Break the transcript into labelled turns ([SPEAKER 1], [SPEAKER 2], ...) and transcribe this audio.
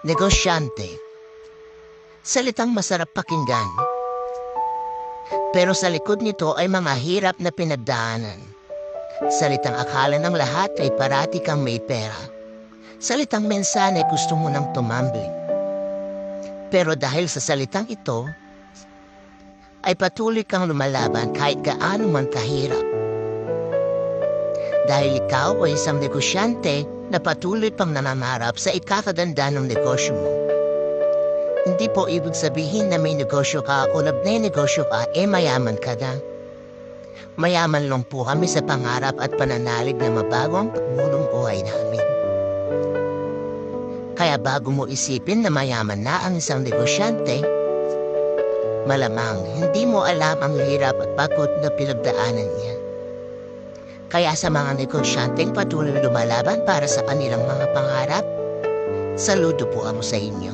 [SPEAKER 1] Negosyante. Salitang masarap pakinggan. Pero sa likod nito ay mga hirap na pinagdaanan. Salitang akala ng lahat ay parati kang may pera. Salitang mensahe gusto mo nang tumambling. Pero dahil sa salitang ito, ay patuloy kang lumalaban kahit gaano man kahirap. Dahil ikaw ay isang negosyante na patuloy pang nanangarap sa ikakaganda ng negosyo mo. Hindi po ibig sabihin na may negosyo ka o na may negosyo ka, mayaman ka na. Mayaman lang po kami sa pangarap at pananalig na mabago ang pagmulong buhay namin. Kaya bago mo isipin na mayaman na ang isang negosyante, malamang hindi mo alam ang hirap at pagod na pinagdaanan niya. Kaya sa mga negosyanteng patuloy lumalaban para sa kanilang mga pangarap, saludo po ako sa inyo.